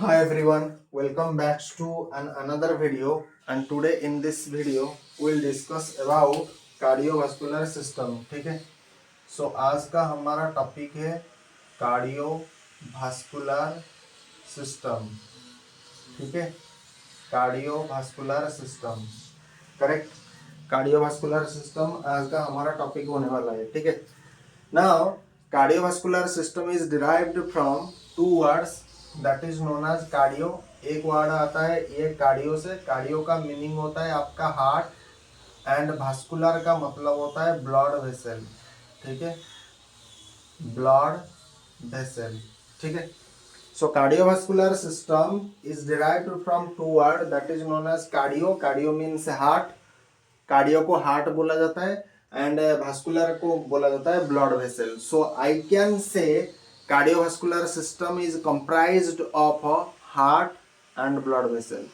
Hi everyone, welcome back to another video, and today in this video we'll discuss about cardiovascular system. ठीक है, सो आज का हमारा topic है कार्डियोवास्कुलर सिस्टम. ठीक है, cardiovascular system, correct. Cardiovascular system आज का हमारा टॉपिक होने वाला है. ठीक है, now cardiovascular system is derived from two words that is known as cardio. एक वर्ड आता है ये कार्डियो से. कार्डियो का मीनिंग होता है आपका हार्ट एंड वास्कुलर का मतलब होता है ब्लड वेसल. ठीक है, ब्लड वेसल. ठीक है, so cardiovascular system is derived from two word that is known as cardio. Cardio means heart. Cardio को हार्ट बोला जाता है एंड वास्कुलर को बोला जाता है blood vessel. So I can say cardiovascular system is comprised of heart and blood vessel.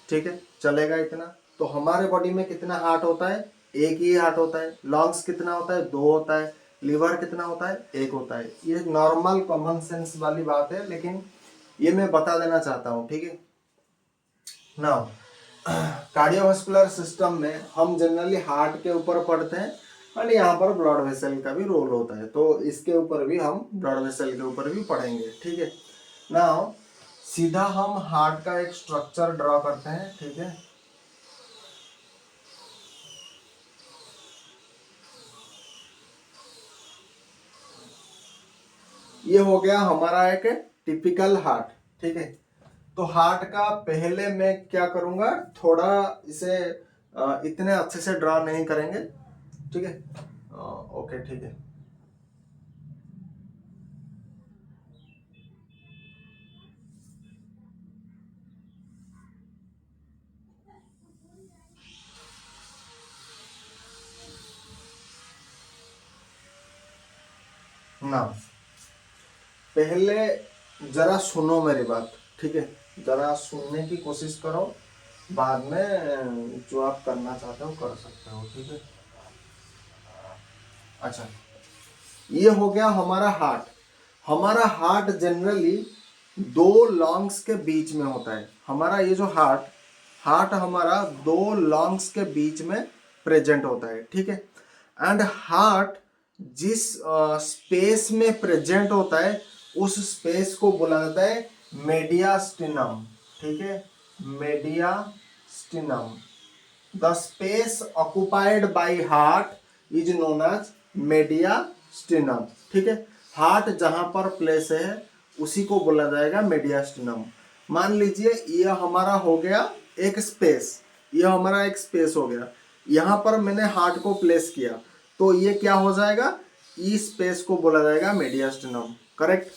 ठीक है, चलेगा इतना. तो हमारे बॉडी में कितना हार्ट होता है? एक ही हार्ट होता है. लंग्स कितना होता है? दो होता है. लिवर कितना होता है? एक होता है. ये नॉर्मल कॉमन सेंस वाली बात है, लेकिन ये मैं बता देना चाहता हूँ. ठीक है, नाउ कार्डियोवास्कुलर सिस्टम में हम जनरली हार्ट के ऊपर पढ़ते हैं और यहाँ पर ब्लड वेसल का भी रोल होता है, तो इसके ऊपर भी हम ब्लड वेसल के ऊपर भी पढ़ेंगे. ठीक है, नाउ सीधा हम हार्ट का एक स्ट्रक्चर ड्रॉ करते हैं. ठीक है, ये हो गया हमारा एक टिपिकल हार्ट. ठीक है, तो हार्ट का पहले मैं क्या करूंगा, थोड़ा इसे इतने अच्छे से ड्रॉ नहीं करेंगे. ठीक है, ओके, ठीक है. ना, पहले जरा सुनो मेरी बात. ठीक है, जरा सुनने की कोशिश करो. बाद में जो आप करना चाहते हो कर सकते हो. ठीक है, अच्छा, ये हो गया हमारा हार्ट. हमारा हार्ट जनरली दो लंग्स के बीच में होता है. हमारा ये जो हार्ट हार्ट हमारा दो लंग्स के बीच में प्रेजेंट होता है. ठीक है, एंड हार्ट जिस स्पेस में प्रेजेंट होता है उस स्पेस को बोला जाता है मेडियास्टिनम. ठीक है, mediastinum. The space occupied by heart is known as mediastinum. ठीक है, हार्ट जहां पर प्लेस है उसी को बोला जाएगा मेडियास्टिनम. मान लीजिए ये हमारा हो गया एक स्पेस. ये हमारा एक स्पेस हो गया. यहां पर मैंने हार्ट को प्लेस किया, तो ये क्या हो जाएगा? इस स्पेस को बोला जाएगा मेडियास्टिनम. करेक्ट.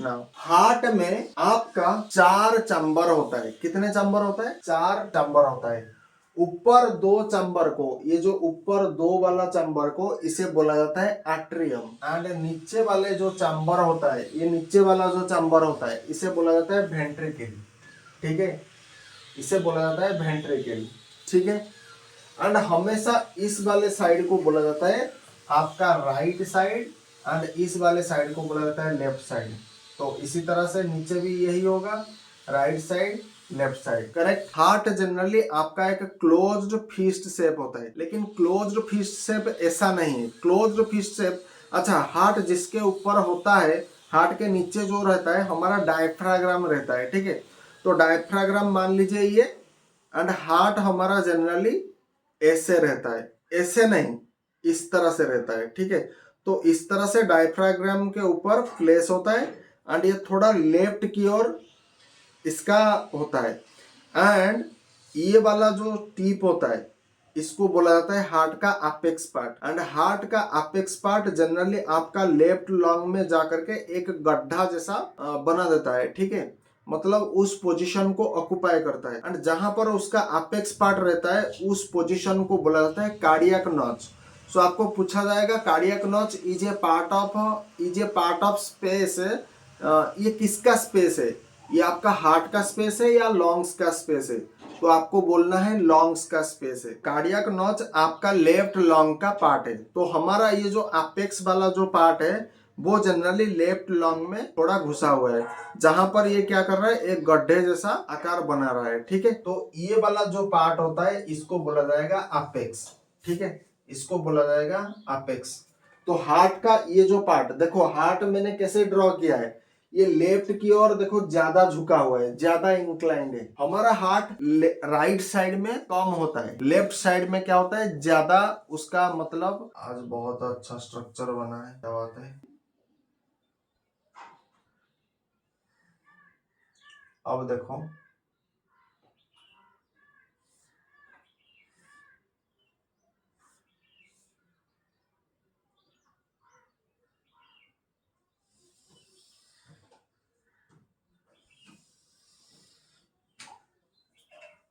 नाउ हार्ट में आपका चार चैम्बर होता है. कितने चैम्बर होता है? चार चैम्बर होता है. ऊपर दो चैम्बर को, ये जो ऊपर दो वाला चैम्बर को इसे बोला जाता है एट्रियम. एंड नीचे वाले जो चैम्बर होता है, ये नीचे वाला जो चैम्बर होता है इसे बोला जाता है वेंट्रिकल. ठीक है, इसे बोला जाता है वेंट्रिकल. ठीक है, एंड हमेशा इस वाले साइड को बोला जाता है आपका राइट साइड एंड इस वाले साइड को बोला जाता है लेफ्ट साइड. तो इसी तरह से नीचे भी यही होगा, right side left side. Correct. Heart generally आपका एक क्लोज्ड फिस्ट शेप होता है, लेकिन क्लोज्ड फिस्ट शेप ऐसा नहीं है. क्लोज्ड फिस्ट शेप, अच्छा, हार्ट जिसके ऊपर होता है, हार्ट के नीचे जो रहता है हमारा डायफ्राग्राम रहता है. ठीक है, तो डायफ्राग्राम मान लीजिए ये, एंड हार्ट हमारा जनरली ऐसे रहता है. ऐसे नहीं, इस तरह से रहता है. ठीक है, तो इस तरह से डायफ्राग्राम के ऊपर प्लेस होता है एंड ये थोड़ा लेफ्ट की ओर इसका होता है. एंड ये वाला जो टीप होता है इसको बोला जाता है हार्ट का अपेक्स पार्ट. एंड हार्ट का अपेक्स पार्ट जनरली आपका लेफ्ट लंग में जाकर के एक गड्ढा जैसा बना देता है. ठीक है, मतलब उस पोजीशन को ऑक्युपाई करता है. एंड जहां पर उसका अपेक्स पार्ट रहता है उस पोजीशन को बोला जाता है कार्डियक नॉच. सो आपको पूछा जाएगा cardiac notch is a part of space. ये किसका स्पेस है? ये आपका हार्ट का स्पेस है या लॉन्ग्स का स्पेस है? तो आपको बोलना है लॉन्ग्स का स्पेस है. कार्डियक नॉच आपका लेफ्ट लॉन्ग का पार्ट है. तो हमारा ये जो अपेक्स वाला जो पार्ट है वो जनरली लेफ्ट लंग में थोड़ा घुसा हुआ है, जहां पर ये क्या कर रहा है, एक गड्ढे जैसा आकार बना रहा है। ठीक है, तो ये वाला जो पार्ट होता है इसको बोला जाएगा अपेक्स। ठीक है, इसको बोला जाएगा अपेक्स। तो हार्ट का ये जो पार्ट देखो, हार्ट मैंने कैसे ड्रॉ किया है, ये लेफ्ट की ओर देखो ज्यादा झुका हुआ है, ज्यादा इंक्लाइंड है। हमारा हार्ट राइट साइड में कम होता है, लेफ्ट साइड में क्या होता है, ज्यादा। उसका मतलब आज बहुत अच्छा स्ट्रक्चर बना है, क्या बात है। अब देखो,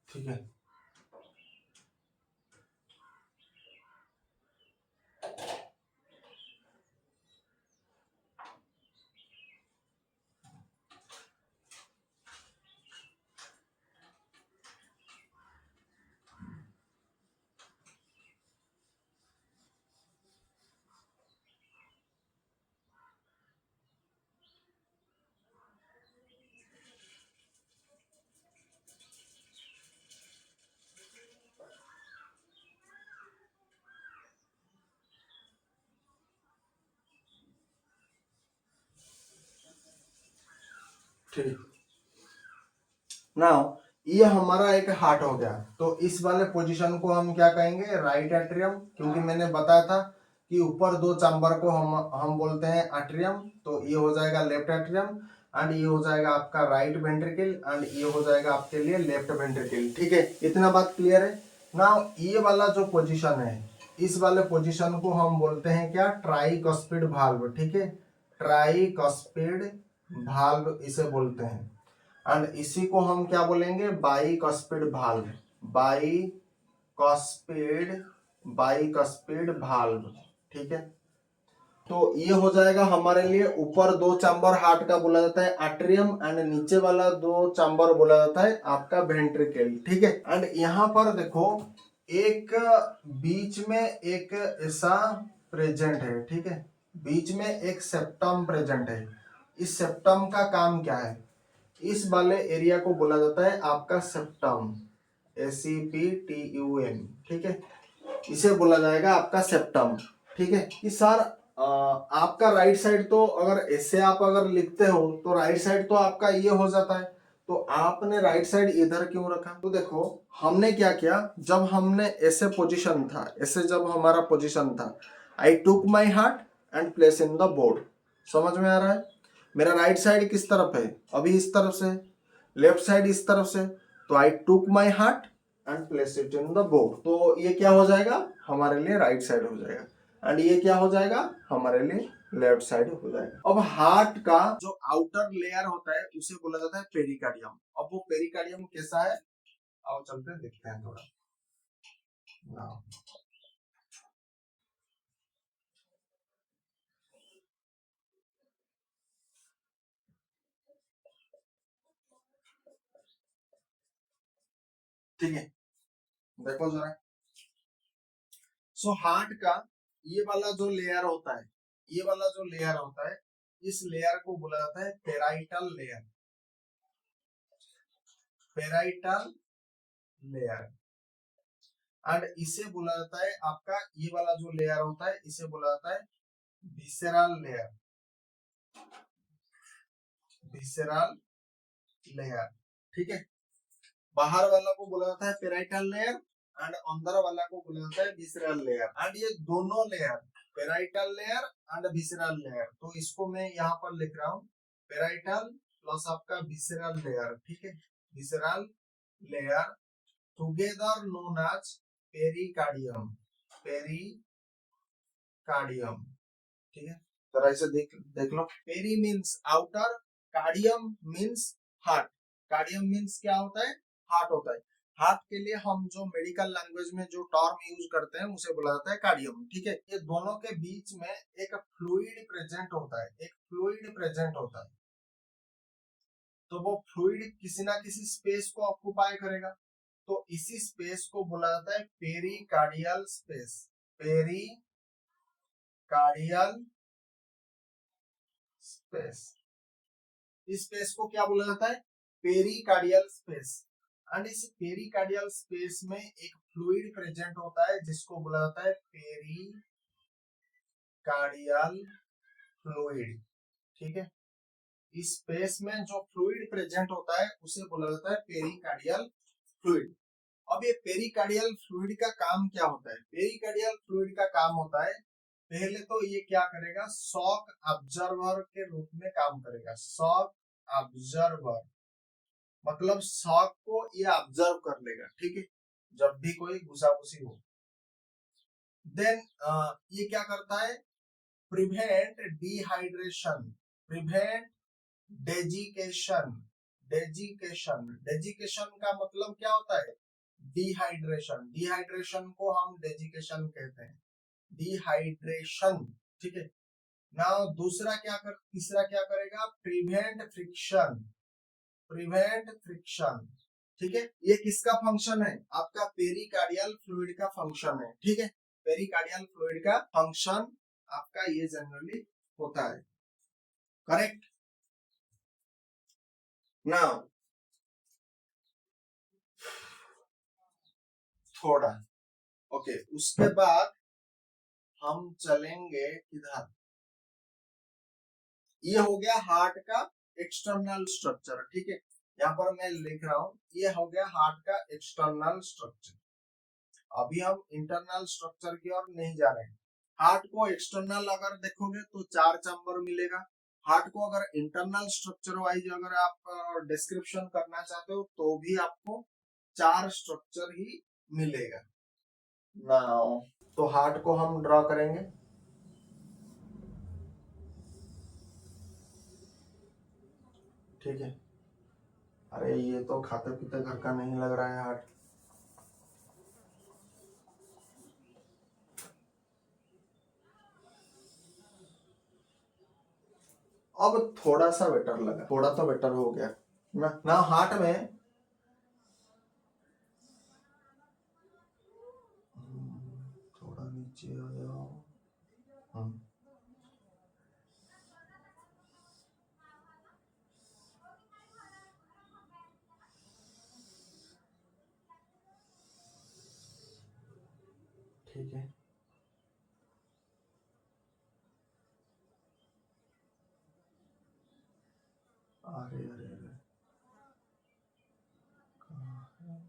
ठीक है, ठीक। नाउ ये हमारा एक हार्ट हो गया, तो इस वाले पोजीशन को हम क्या कहेंगे, राइट एट्रियम, क्योंकि मैंने बताया था कि ऊपर दो चैम्बर को हम बोलते हैं एट्रियम। तो ये हो जाएगा लेफ्ट एट्रियम, एंड ये हो जाएगा आपका राइट वेंट्रिकल, एंड ये हो जाएगा आपके लिए लेफ्ट वेंट्रिकल। ठीक है, इतना बात क्लियर है। नाउ ये वाला जो पोजीशन है, इस वाले पोजीशन को हम बोलते हैं क्या, ट्राइकस्पिड भाल्व। ठीक है, ट्राइकस्पिड भाल्व इसे बोलते हैं। एंड इसी को हम क्या बोलेंगे, bicuspid valve. Bicuspid bicuspid valve. ठीक है, तो ये हो जाएगा हमारे लिए, ऊपर दो चैम्बर हार्ट का बोला जाता है एट्रियम, एंड नीचे वाला दो चैम्बर बोला जाता है आपका वेंट्रिकल। ठीक है, एंड यहाँ पर देखो एक बीच में एक ऐसा प्रेजेंट है। ठीक है, बीच में एक सेप्टम प्रेजेंट है। इस सेप्टम का काम क्या है, इस वाले एरिया को बोला जाता है आपका सेप्टम, SEPTUM। ठीक है, इसे बोला जाएगा आपका सेप्टम। ठीक है, कि सर आपका राइट साइड तो अगर ऐसे आप अगर लिखते हो तो राइट साइड तो आपका ये हो जाता है, तो आपने राइट साइड इधर क्यों रखा। तो देखो हमने क्या किया, जब हमने ऐसे पोजीशन था, ऐसे जब हमारा पोजीशन था, I took my heart and place in the board. समझ में आ रहा है, मेरा राइट साइड किस तरफ है, अभी इस तरफ से, लेफ्ट साइड इस तरफ से, तो I took my heart and place it in the board. तो ये क्या हो जाएगा, हमारे लिए राइट साइड हो जाएगा, एंड ये क्या हो जाएगा, हमारे लिए लेफ्ट साइड हो जाएगा। अब हार्ट का जो आउटर लेयर होता है उसे बोला जाता है पेरिकार्डियम। अब वो पेरिकार्डियम कैसा है, आओ चलते हैं देखते हैं थोड़ा। ठीक है, देखो जरा। सो हार्ट का ये वाला जो लेयर होता है, ये वाला जो लेयर होता है, इस लेयर को बोला जाता है parietal layer. Parietal layer, and इसे बोला जाता है आपका, ये वाला जो लेयर होता है इसे बोला जाता है विसेरल लेयर। विसेरल लेयर, ठीक है, बाहर वाला को बोला जाता है पेराइटल लेयर, एंड अंदर वाला को बोला जाता है विसेरल लेयर। एंड ये दोनों layer, parietal layer and visceral layer, तो इसको मैं यहाँ पर लिख रहा हूँ, पेराइटल प्लस आपका विसेरल लेयर। ठीक है, visceral layer together known as pericardium. Pericardium, ठीक है, तरह से देख देख लो। Peri means outer, cardium means heart. Cardium means क्या होता है, हार्ट होता है। हार्ट के लिए हम जो मेडिकल लैंग्वेज में जो टर्म यूज करते हैं उसे बोला जाता है कार्डियम। ठीक है, ये दोनों के बीच में एक फ्लूइड प्रेजेंट होता है, एक फ्लूइड प्रेजेंट होता है। तो वो फ्लूइड किसी ना किसी स्पेस को ऑक्युपाई करेगा, तो इसी स्पेस को बोला जाता है पेरिकार्डियल स्पेस। Pericardial space. इस स्पेस को क्या बोला जाता है? Pericardial space. एंड इस पेरिकार्डियल स्पेस में एक फ्लूइड प्रेजेंट होता है जिसको बोला जाता है पेरिकार्डियल फ्लूइड। ठीक है, इस स्पेस में जो फ्लूइड प्रेजेंट होता है उसे बोला जाता है पेरिकार्डियल फ्लूइड। अब ये पेरिकार्डियल फ्लूइड का काम क्या होता है? पेरिकार्डियल फ्लूइड का काम होता है, पहले तो ये क्या करेगा, शॉक ऑब्जर्वर के रूप में काम करेगा। शॉक ऑब्जर्वर मतलब शॉक को ये ऑब्जर्व कर लेगा, ठीक है, जब भी कोई घुसाघुसी हो। देन ये क्या करता है? Prevent dehydration, prevent desiccation. Desiccation, desiccation का मतलब क्या होता है? डिहाइड्रेशन। डिहाइड्रेशन को हम डेजिकेशन कहते हैं, डिहाइड्रेशन। ठीक है ना। दूसरा क्या कर, तीसरा क्या करेगा? Prevent friction, prevent friction. ठीक है, ये किसका फंक्शन है? आपका पेरिकार्डियल फ्लूइड का फंक्शन है। ठीक है, पेरिकार्डियल फ्लूइड का फंक्शन आपका ये जनरली होता है। करेक्ट। नाउ थोड़ा ओके, उसके बाद हम चलेंगे इधर। ये हो गया हार्ट का एक्सटर्नल स्ट्रक्चर। ठीक है, यहाँ पर मैं लिख रहा हूं, ये हो गया हार्ट का एक्सटर्नल स्ट्रक्चर। अभी हम इंटरनल स्ट्रक्चर की ओर नहीं जा रहे हैं। हार्ट को एक्सटर्नल अगर देखोगे तो 4 चैम्बर मिलेगा। हार्ट को अगर इंटरनल स्ट्रक्चर वाइज अगर आप डिस्क्रिप्शन करना चाहते हो तो भी आपको 4 स्ट्रक्चर ही मिलेगा। नाउ तो हार्ट को हम ड्रॉ करेंगे। ठीक है, अरे ये तो खाते पीते घर का नहीं लग रहा है हार्ट। अब थोड़ा सा बेटर लगा, थोड़ा तो बेटर हो गया ना हार्ट में। थोड़ा नीचे आ जाओ। ठीक है, अरे अरे अरे कहाँ है?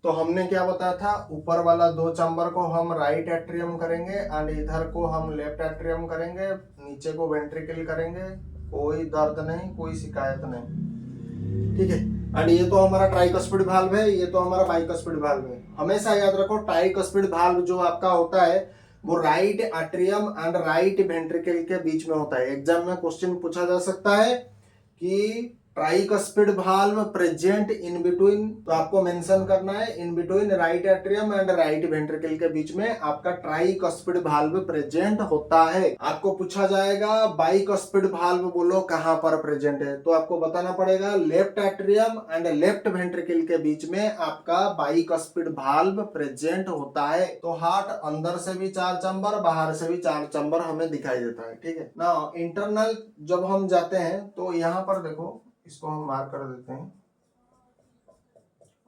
तो हमने क्या बताया था, ऊपर वाला 2 चैम्बर को हम राइट एट्रियम करेंगे एंड इधर को हम लेफ्ट एट्रियम करेंगे, नीचे को वेंट्रिकल करेंगे। कोई दर्द नहीं, कोई शिकायत नहीं। ठीक है, एंड ये तो हमारा ट्राइकस्पिड वाल्व है, ये तो हमारा बाइकस्पिड वाल्व है। हमेशा याद रखो ट्राइकस्पिड वाल्व जो आपका होता है वो right atrium and right ventricle के बीच में होता है। एग्जाम में क्वेश्चन पूछा जा सकता है कि tricuspid valve present in between, तो आपको मेंशन करना है in between right atrium and right ventricle के बीच में आपका ट्राइकस्पिड वाल्व प्रेजेंट होता है। आपको पूछा जाएगा बाइकस्पिड वाल्व बोलो कहां पर प्रेजेंट है, तो आपको बताना पड़ेगा left atrium and left ventricle के बीच में आपका बाइकस्पिड वाल्व प्रेजेंट होता है। तो हार्ट अंदर से भी 4 चैम्बर, बाहर से भी 4 चैम्बर हमें दिखाई देता है। ठीक है ना। इंटरनल जब हम जाते हैं तो यहाँ पर देखो, इसको हम मार्क कर देते हैं।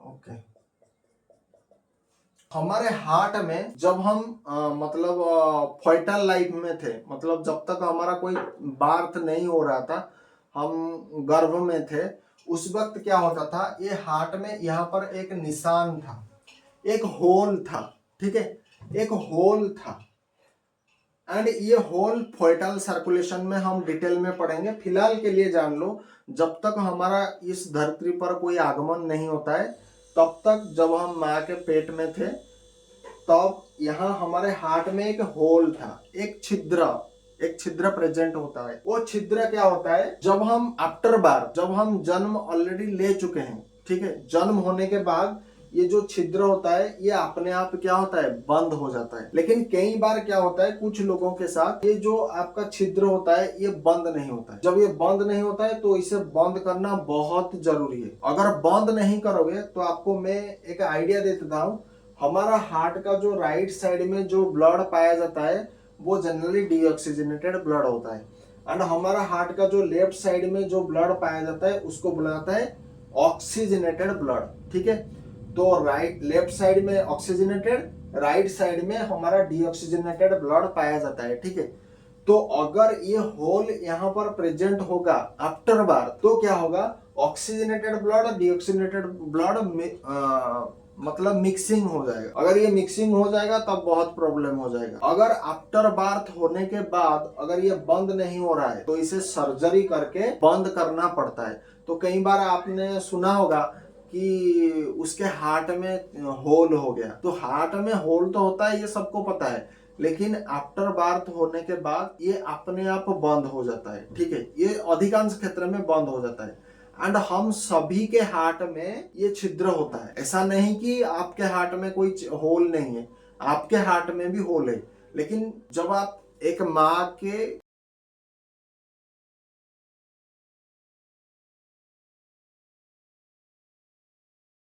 ओके, हमारे हार्ट में जब हम मतलब फर्टाइल लाइफ में थे, मतलब जब तक हमारा कोई बार्थ नहीं हो रहा था, हम गर्भ में थे, उस वक्त क्या होता था, ये हार्ट में यहाँ पर एक निशान था, एक होल था। ठीक है, एक होल था, एंड ये होल फोइटल सर्कुलेशन में हम डिटेल में पढ़ेंगे। फिलहाल के लिए जान लो, जब तक हमारा इस धरती पर कोई आगमन नहीं होता है, तब तक जब हम माँ के पेट में थे, तब यहाँ हमारे हार्ट में एक होल था, एक छिद्र प्रेजेंट होता है। वो छिद्र क्या होता है, जब हम आफ्टर बार, जब हम जन्म ऑलरेडी ले चुके हैं, ठीक है, जन्म होने के बाद ये जो छिद्र होता है ये अपने आप क्या होता है, बंद हो जाता है। लेकिन कई बार क्या होता है, कुछ लोगों के साथ ये जो आपका छिद्र होता है ये बंद नहीं होता है। जब ये बंद नहीं होता है तो इसे बंद करना बहुत जरूरी है। अगर बंद नहीं करोगे तो आपको मैं एक आइडिया दे देता हूँ। हमारा हार्ट का जो राइट साइड में जो ब्लड पाया जाता है वो जनरली डीऑक्सीजनेटेड ब्लड होता है, एंड हमारा हार्ट का जो लेफ्ट साइड में जो ब्लड पाया जाता है उसको बोला जाता है ऑक्सीजनेटेड ब्लड, ठीक है। तो राइट लेफ्ट साइड में ऑक्सीजनेटेड, राइट साइड में हमारा डीऑक्सीजनेटेड ब्लड पाया जाता है, ठीक है। तो अगर ये होल यहाँ पर प्रेजेंट होगा आफ्टर बार, तो क्या होगा, ऑक्सीजनेटेड ब्लड डीऑक्सीजनेटेड ब्लड मतलब मिक्सिंग हो जाएगा। अगर ये मिक्सिंग हो जाएगा तब बहुत प्रॉब्लम हो जाएगा। अगर आफ्टर बर्थ होने के बाद अगर ये बंद नहीं हो रहा है तो इसे सर्जरी करके बंद करना पड़ता है। तो कई बार आपने सुना होगा कि उसके हार्ट में होल हो गया। तो हार्ट में होल तो होता है, ये सबको पता है, लेकिन आफ्टर बर्थ होने के बाद ये अपने आप बंद हो जाता है, ठीक है। ये अधिकांश क्षेत्र में बंद हो जाता है, एंड हम सभी के हार्ट में ये छिद्र होता है। ऐसा नहीं कि आपके हार्ट में कोई होल नहीं है, आपके हार्ट में भी होल है। लेकिन जब आप एक माँ के